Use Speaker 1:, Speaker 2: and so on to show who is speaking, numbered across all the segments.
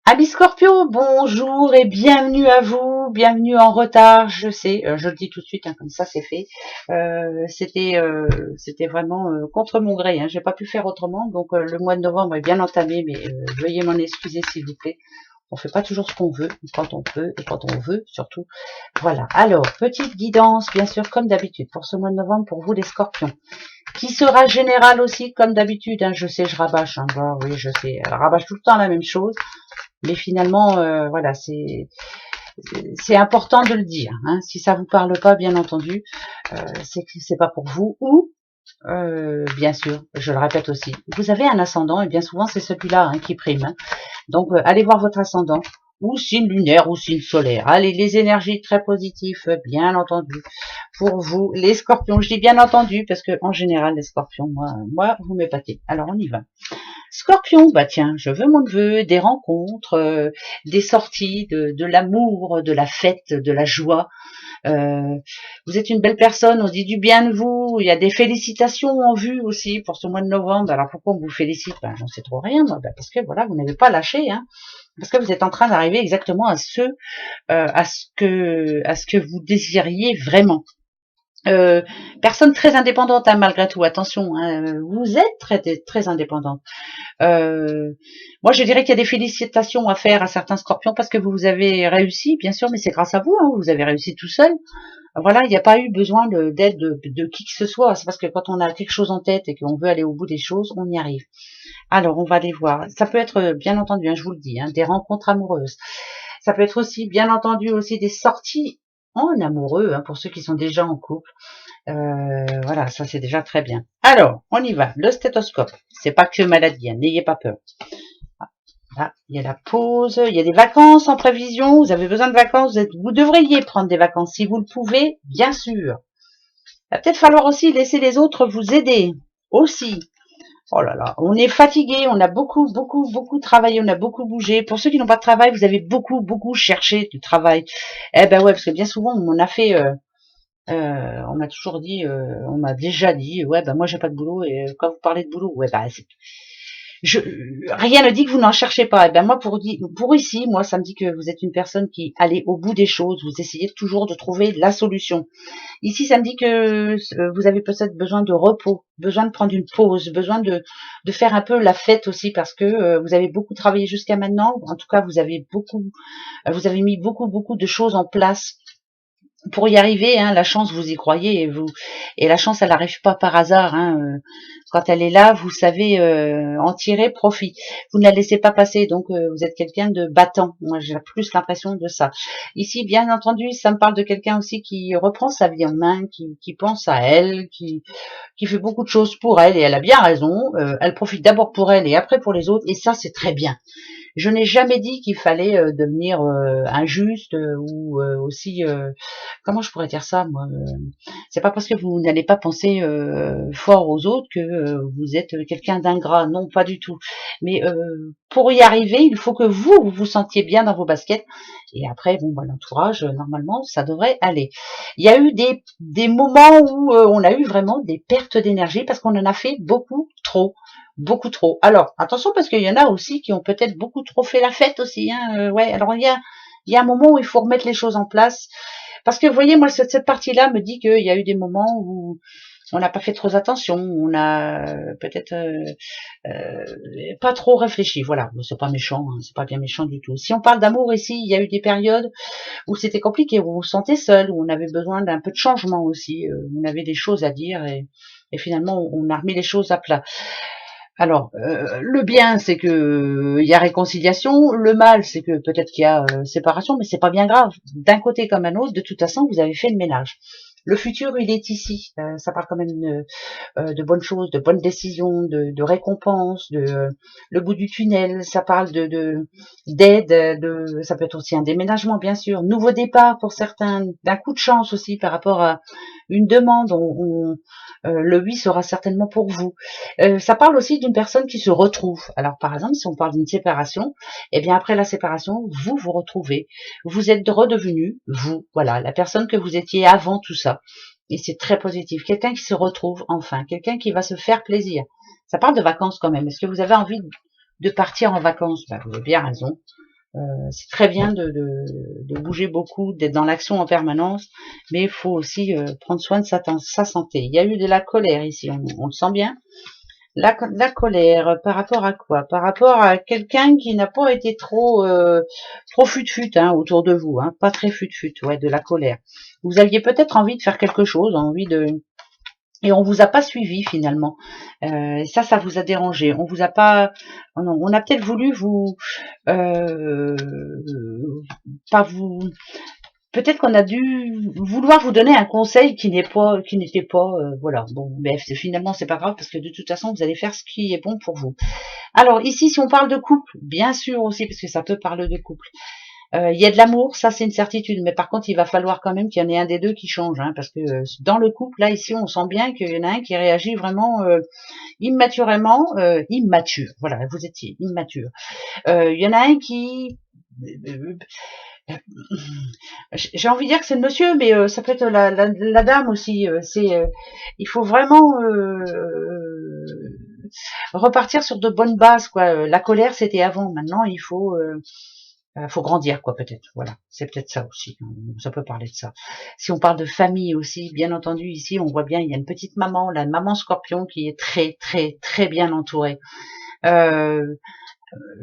Speaker 1: Amis Scorpio, bonjour et bienvenue à vous, bienvenue en retard, je sais, je le dis tout de suite, hein, comme ça c'est fait. C'était vraiment contre mon gré, hein, j'ai pas pu faire autrement, donc le mois de novembre est bien entamé, mais veuillez m'en excuser s'il vous plaît. On fait pas toujours ce qu'on veut, quand on peut et quand on veut surtout. Voilà. Alors, petite guidance, bien sûr, comme d'habitude, pour ce mois de novembre, pour vous les Scorpions, qui sera général aussi, comme d'habitude. Hein, je sais, je rabâche, hein, bah, oui, je sais, je rabâche tout le temps la même chose. Mais finalement, voilà, c'est important de le dire. Hein. Si ça vous parle pas, bien entendu, c'est que c'est pas pour vous. Ou bien sûr, je le répète aussi, vous avez un ascendant et bien souvent c'est celui-là hein, qui prime. Hein. Donc allez voir votre ascendant ou signe lunaire ou signe solaire. Allez, les énergies très positives, bien entendu, pour vous, les Scorpions. Je dis bien entendu parce que en général les Scorpions, moi, vous m'épatez. Alors on y va. Scorpion, bah tiens, je veux mon neveu, des rencontres, des sorties, de l'amour, de la fête, de la joie. Euh, Vous êtes une belle personne, on dit du bien de vous. Il y a des félicitations en vue aussi pour ce mois de novembre. Alors pourquoi on vous félicite? Ben, j'en sais trop rien, moi. Ben, parce que voilà, vous n'avez pas lâché, hein. Parce que vous êtes en train d'arriver exactement à ce que vous désiriez vraiment. Euh, Personne très indépendante hein, malgré tout. Attention, hein, vous êtes très indépendante. Euh, Moi, je dirais qu'il y a des félicitations à faire à certains scorpions parce que vous avez réussi, bien sûr, mais c'est grâce à vous. Hein, vous avez réussi tout seul. Voilà, il n'y a pas eu besoin d'aide de qui que ce soit. C'est parce que quand on a quelque chose en tête et qu'on veut aller au bout des choses, on y arrive. Alors, on va aller voir. Ça peut être, bien entendu, hein, je vous le dis, hein, des rencontres amoureuses. Ça peut être aussi, bien entendu, aussi des sorties en amoureux, hein, pour ceux qui sont déjà en couple. Voilà, ça c'est déjà très bien. Alors, on y va. Le stéthoscope. C'est pas que maladie, hein, n'ayez pas peur. Là, il y a la pause, il y a des vacances en prévision, vous avez besoin de vacances, vous devriez prendre des vacances si vous le pouvez, bien sûr. Il va peut-être falloir aussi laisser les autres vous aider, aussi. Oh là là, on est fatigué, on a beaucoup travaillé, on a beaucoup bougé. Pour ceux qui n'ont pas de travail, vous avez beaucoup cherché du travail. Eh ben ouais, parce que bien souvent, on a fait, on m'a toujours dit, on m'a déjà dit, ouais, ben moi j'ai pas de boulot et quand vous parlez de boulot, ouais, ben je, rien ne dit que vous n'en cherchez pas. Et ben moi pour ici, moi ça me dit que vous êtes une personne qui allez au bout des choses, vous essayez toujours de trouver la solution. Ici ça me dit que vous avez peut-être besoin de repos, besoin de prendre une pause, besoin de faire un peu la fête aussi parce que vous avez beaucoup travaillé jusqu'à maintenant. En tout cas vous avez mis beaucoup de choses en place pour y arriver, hein, la chance, vous y croyez, et la chance, elle n'arrive pas par hasard. Hein, quand elle est là, vous savez en tirer profit. Vous ne la laissez pas passer, donc vous êtes quelqu'un de battant. Moi, j'ai plus l'impression de ça. Ici, bien entendu, ça me parle de quelqu'un aussi qui reprend sa vie en main, qui pense à elle, qui fait beaucoup de choses pour elle, et elle a bien raison. Elle profite d'abord pour elle et après pour les autres, et ça, c'est très bien. Je n'ai jamais dit qu'il fallait devenir injuste ou aussi comment je pourrais dire ça moi c'est pas parce que vous n'allez pas penser fort aux autres que vous êtes quelqu'un d'ingrat, non pas du tout. Mais pour y arriver, il faut que vous vous sentiez bien dans vos baskets et après bon bah, l'entourage normalement ça devrait aller. Il y a eu des moments où on a eu vraiment des pertes d'énergie parce qu'on en a fait beaucoup trop. Beaucoup trop. Alors, attention parce qu'il y en a aussi qui ont peut-être beaucoup trop fait la fête aussi. Hein. Ouais, alors il y a un moment où il faut remettre les choses en place. Parce que vous voyez, moi, cette partie-là me dit qu'il y a eu des moments où on n'a pas fait trop attention, on a peut-être euh, pas trop réfléchi. Voilà, c'est pas méchant, hein, c'est pas bien méchant du tout. Si on parle d'amour ici, il y a eu des périodes où c'était compliqué, où on se sentait seul, où on avait besoin d'un peu de changement aussi, on avait des choses à dire et finalement on a remis les choses à plat. Alors, le bien, c'est que il y a réconciliation. Le mal, c'est que peut-être qu'il y a séparation, mais c'est pas bien grave. D'un côté comme un autre, de toute façon, vous avez fait le ménage. Le futur, il est ici. Ça parle quand même de bonnes choses, de bonnes décisions, de récompenses, le bout du tunnel. Ça parle d'aide, ça peut être aussi un déménagement, bien sûr. Nouveau départ pour certains, d'un coup de chance aussi par rapport à une demande. Le oui sera certainement pour vous. Ça parle aussi d'une personne qui se retrouve. Alors par exemple, si on parle d'une séparation, eh bien après la séparation, vous vous retrouvez. Vous êtes redevenu vous, voilà, la personne que vous étiez avant tout ça. Et c'est très positif. Quelqu'un qui se retrouve enfin, quelqu'un qui va se faire plaisir. Ça parle de vacances quand même. Est-ce que vous avez envie de partir en vacances? Ben, vous avez bien raison. C'est très bien de bouger beaucoup, d'être dans l'action en permanence, mais il faut aussi prendre soin de sa santé. Il y a eu de la colère ici, on le sent bien. La colère, par rapport à quoi? Par rapport à quelqu'un qui n'a pas été trop fut-fut hein, autour de vous, hein, pas très fut-fut, ouais, de la colère. Vous aviez peut-être envie de faire quelque chose, envie de... Et on vous a pas suivi finalement. Ça vous a dérangé. On vous a pas... On a peut-être voulu euh, pas vous... Peut-être qu'on a dû vouloir vous donner un conseil qui n'était pas, voilà. Bon, bref, finalement c'est pas grave parce que de toute façon vous allez faire ce qui est bon pour vous. Alors ici, si on parle de couple, bien sûr aussi parce que ça peut parler de couple. Il y a de l'amour, ça c'est une certitude, mais par contre il va falloir quand même qu'il y en ait un des deux qui change, hein, parce que dans le couple là ici on sent bien qu'il y en a un qui réagit vraiment immature. Voilà, vous étiez immature. Il y en a un qui j'ai envie de dire que c'est le monsieur, mais ça peut être la dame aussi. Il faut vraiment repartir sur de bonnes bases, quoi. La colère, c'était avant. Maintenant, faut grandir, quoi, peut-être. Voilà, c'est peut-être ça aussi. Ça peut parler de ça. Si on parle de famille aussi, bien entendu, ici, on voit bien, il y a une petite maman, la maman Scorpion, qui est très, très, très bien entourée.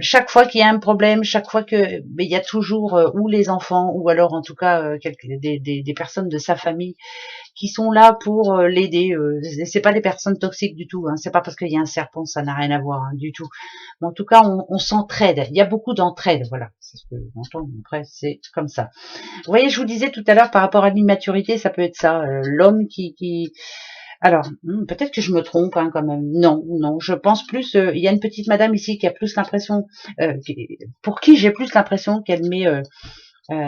Speaker 1: Chaque fois qu'il y a un problème, chaque fois que, mais il y a toujours ou les enfants ou alors en tout cas des personnes de sa famille qui sont là pour l'aider. C'est pas des personnes toxiques du tout. Hein. C'est pas parce qu'il y a un serpent, ça n'a rien à voir hein, du tout. Mais en tout cas, on s'entraide. Il y a beaucoup d'entraide. Voilà, c'est ce que j'entends. Après, c'est comme ça. Vous voyez, je vous disais tout à l'heure par rapport à l'immaturité, ça peut être ça. L'homme qui alors, peut-être que je me trompe hein, quand même. Non, non, je pense plus. Il y a une petite madame ici qui a plus l'impression, pour qui j'ai plus l'impression qu'elle met,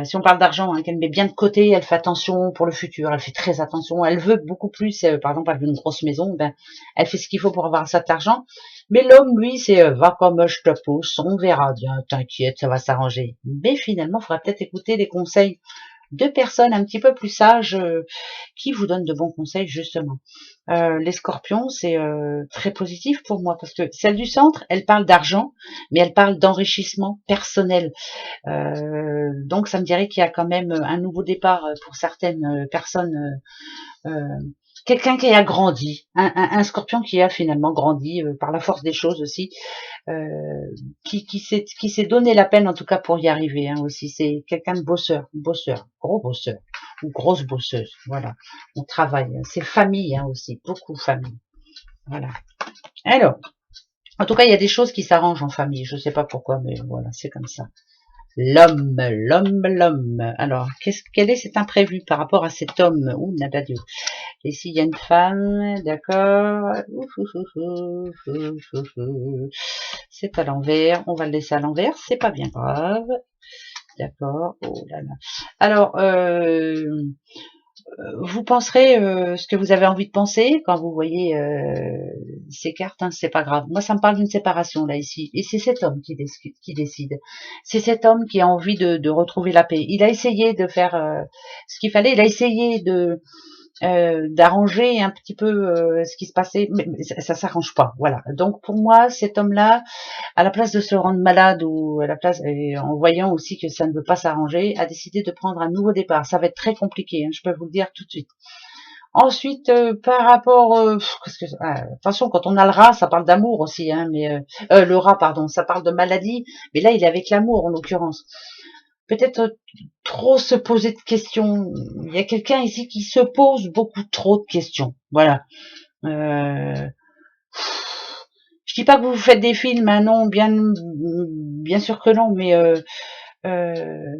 Speaker 1: si on parle d'argent, hein, qu'elle met bien de côté. Elle fait attention pour le futur. Elle fait très attention. Elle veut beaucoup plus. Par exemple, elle veut une grosse maison. Ben, elle fait ce qu'il faut pour avoir ça de l'argent. Mais l'homme, lui, c'est va comme je te pousse. On verra bien. T'inquiète, ça va s'arranger. Mais finalement, il faudra peut-être écouter les conseils de personnes un petit peu plus sages qui vous donnent de bons conseils justement. Les scorpions, c'est très positif pour moi parce que celle du centre, elle parle d'argent, mais elle parle d'enrichissement personnel. Donc ça me dirait qu'il y a quand même un nouveau départ pour certaines personnes. Quelqu'un qui a grandi, un scorpion qui a finalement grandi par la force des choses aussi, qui s'est donné la peine en tout cas pour y arriver hein, aussi. C'est quelqu'un de bosseur, gros bosseur ou grosse bosseuse. Voilà, on travaille. C'est famille hein, aussi, beaucoup famille. Voilà. Alors, en tout cas, il y a des choses qui s'arrangent en famille. Je sais pas pourquoi, mais voilà, c'est comme ça. L'homme. Alors, quel est cet imprévu par rapport à cet homme? Ouh, Nadadio. Ici, il y a une femme, d'accord. C'est à l'envers. On va le laisser à l'envers. C'est pas bien grave. D'accord. Oh là là. Alors, vous penserez ce que vous avez envie de penser quand vous voyez ces cartes, hein, c'est pas grave. Moi, ça me parle d'une séparation là ici, et c'est cet homme qui décide. C'est cet homme qui a envie de retrouver la paix. Il a essayé de faire ce qu'il fallait. Il a essayé d'arranger un petit peu ce qui se passait, mais ça s'arrange pas. Voilà. Donc pour moi, cet homme-là, à la place de se rendre malade ou à la place, et en voyant aussi que ça ne veut pas s'arranger, a décidé de prendre un nouveau départ. Ça va être très compliqué, hein, je peux vous le dire tout de suite. Ensuite, par rapport, de toute façon, quand on a le rat, ça parle d'amour aussi, hein, mais le rat, pardon, ça parle de maladie, mais là, il est avec l'amour en l'occurrence. Peut-être trop se poser de questions. Il y a quelqu'un ici qui se pose beaucoup trop de questions. Voilà. Je dis pas que vous faites des films, hein, non, bien sûr que non, mais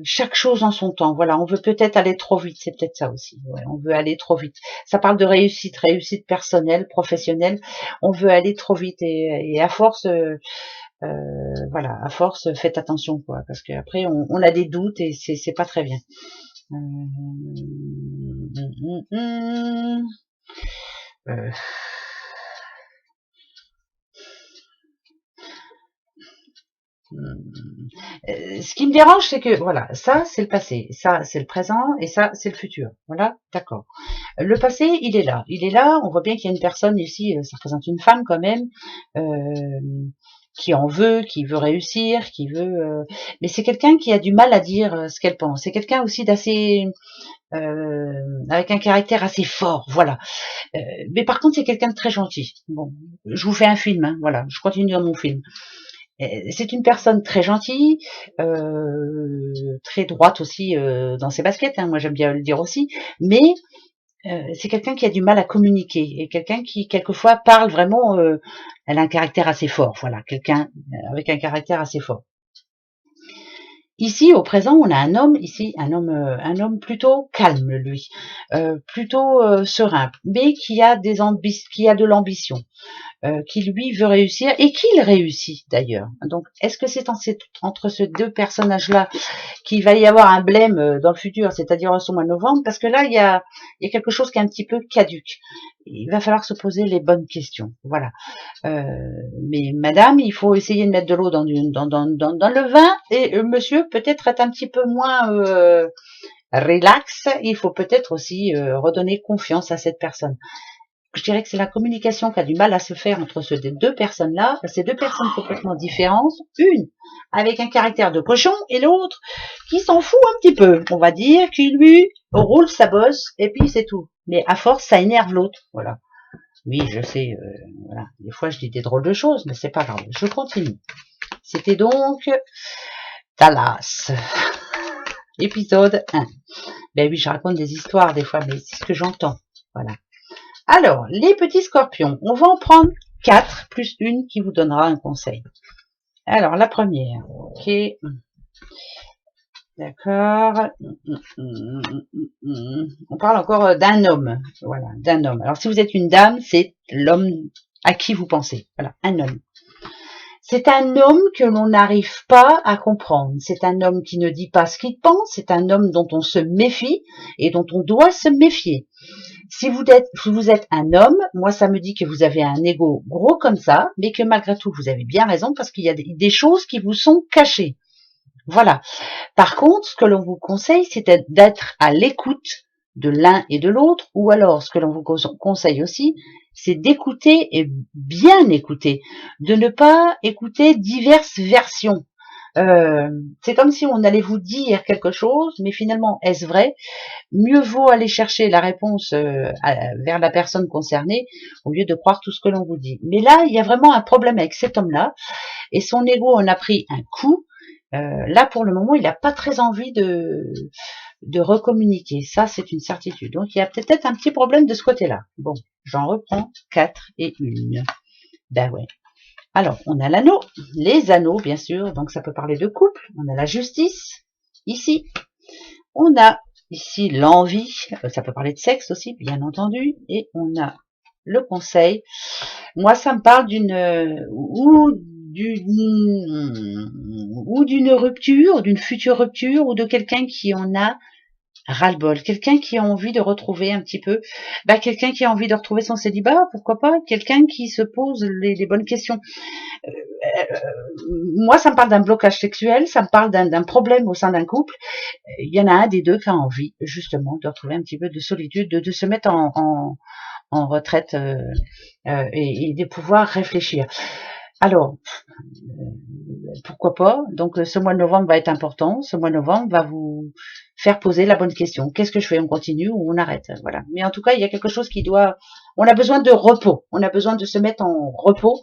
Speaker 1: chaque chose en son temps. Voilà, on veut peut-être aller trop vite, c'est peut-être ça aussi. Ouais, on veut aller trop vite. Ça parle de réussite personnelle, professionnelle. On veut aller trop vite et à force, voilà, à force, faites attention quoi, parce qu'après on a des doutes et c'est pas très bien. Ce qui me dérange, c'est que voilà, ça c'est le passé, ça c'est le présent et ça c'est le futur. Voilà, d'accord. Le passé, il est là, il est là. On voit bien qu'il y a une personne ici, ça représente une femme quand même, qui en veut, qui veut réussir, qui veut... Mais c'est quelqu'un qui a du mal à dire ce qu'elle pense. C'est quelqu'un aussi d'assez... avec un caractère assez fort, voilà. Mais par contre, c'est quelqu'un de très gentil. Bon, je vous fais un film, hein, voilà, je continue dans mon film. C'est une personne très gentille, très droite aussi dans ses baskets, hein, moi j'aime bien le dire aussi, mais c'est quelqu'un qui a du mal à communiquer, et quelqu'un qui quelquefois parle vraiment, elle a un caractère assez fort, voilà, quelqu'un avec un caractère assez fort. Ici, au présent, on a un homme, ici, un homme plutôt calme, lui, plutôt serein, mais qui a qui a de l'ambition, qui lui veut réussir et qu'il réussit d'ailleurs. Donc, est-ce que c'est entre ces deux personnages-là qu'il va y avoir un blême dans le futur, c'est-à-dire au mois de novembre? Parce que là, il y a quelque chose qui est un petit peu caduque. Il va falloir se poser les bonnes questions. Voilà. Mais madame, il faut essayer de mettre de l'eau dans le vin, et monsieur peut-être être un petit peu moins relax. Il faut peut-être aussi redonner confiance à cette personne. Je dirais que c'est la communication qui a du mal à se faire entre ces deux personnes-là, ces deux personnes complètement différentes, une avec un caractère de cochon et l'autre qui s'en fout un petit peu, on va dire, qui lui roule sa bosse et puis c'est tout. Mais à force, ça énerve l'autre, voilà. Oui, je sais, voilà. Des fois, je dis des drôles de choses, mais c'est pas grave. Je continue. C'était donc Dallas, épisode 1. Ben oui, je raconte des histoires des fois, mais c'est ce que j'entends. Voilà. Alors, les petits scorpions, on va en prendre 4 plus une qui vous donnera un conseil. Alors, la première, ok. D'accord. On parle encore d'un homme. Voilà, d'un homme. Alors, si vous êtes une dame, c'est l'homme à qui vous pensez. Voilà, un homme. C'est un homme que l'on n'arrive pas à comprendre. C'est un homme qui ne dit pas ce qu'il pense. C'est un homme dont on se méfie et dont on doit se méfier. Si vous êtes un homme, moi ça me dit que vous avez un ego gros comme ça, mais que malgré tout vous avez bien raison parce qu'il y a des choses qui vous sont cachées. Voilà. Par contre, ce que l'on vous conseille, c'est d'être à l'écoute de l'un et de l'autre, ou alors ce que l'on vous conseille aussi, c'est d'écouter et bien écouter, de ne pas écouter diverses versions. C'est comme si on allait vous dire quelque chose, mais finalement, est-ce vrai? Mieux vaut aller chercher la réponse vers la personne concernée au lieu de croire tout ce que l'on vous dit. Mais là, il y a vraiment un problème avec cet homme-là, et son ego en a pris un coup. Là, pour le moment, il n'a pas très envie de recommuniquer. Ça, c'est une certitude. Donc, il y a peut-être un petit problème de ce côté-là. Bon, j'en reprends 4 et 1. Ben ouais. Alors, on a l'anneau, les anneaux, bien sûr. Donc, ça peut parler de couple. On a la justice, ici. On a ici l'envie. Ça peut parler de sexe aussi, bien entendu. Et on a le conseil. Moi, ça me parle d'une rupture, d'une future rupture, ou de quelqu'un qui en a ras-le-bol, quelqu'un qui a envie de retrouver un petit peu, quelqu'un qui a envie de retrouver son célibat, pourquoi pas, quelqu'un qui se pose les bonnes questions. Moi, ça me parle d'un blocage sexuel, ça me parle d'un problème au sein d'un couple. Il y en a un des deux qui a envie, justement, de retrouver un petit peu de solitude, de se mettre en retraite et de pouvoir réfléchir. Alors, pourquoi pas? Donc, ce mois de novembre va être important. Ce mois de novembre va vous faire poser la bonne question. Qu'est-ce que je fais? On continue ou on arrête? Voilà. Mais en tout cas, il y a quelque chose qui doit... On a besoin de repos. On a besoin de se mettre en repos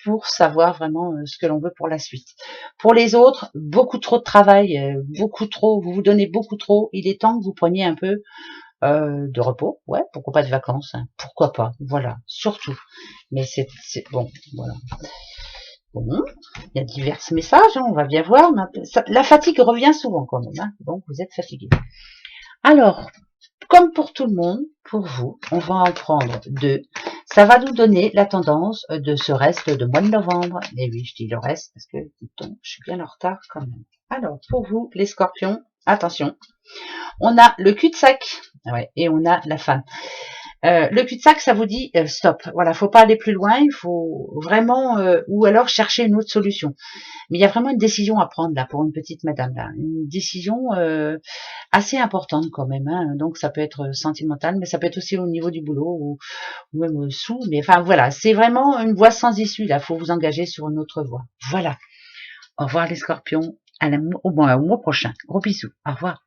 Speaker 1: pour savoir vraiment ce que l'on veut pour la suite. Pour les autres, beaucoup trop de travail, beaucoup trop, vous vous donnez beaucoup trop. Il est temps que vous preniez un peu de repos, ouais, pourquoi pas de vacances, hein, pourquoi pas, voilà, surtout. Mais c'est bon, voilà. Bon, il y a divers messages, hein, on va bien voir. La fatigue revient souvent quand même, hein, donc vous êtes fatigué. Alors, comme pour tout le monde, pour vous, on va en prendre 2. Ça va nous donner la tendance de ce reste de mois de novembre. Et oui, je dis le reste parce que, dites-donc, je suis bien en retard quand même. Alors, pour vous, les scorpions, attention. On a le cul-de-sac, ouais, et on a la femme. Le cul-de-sac, ça vous dit stop. Voilà, faut pas aller plus loin. Il faut vraiment, ou alors chercher une autre solution. Mais il y a vraiment une décision à prendre là pour une petite madame là, une décision assez importante quand même. Hein. Donc ça peut être sentimental, mais ça peut être aussi au niveau du boulot ou même sous. Mais enfin voilà, c'est vraiment une voie sans issue là. Faut vous engager sur une autre voie. Voilà. Au revoir les Scorpions. Au mois prochain. Gros bisous. Au revoir.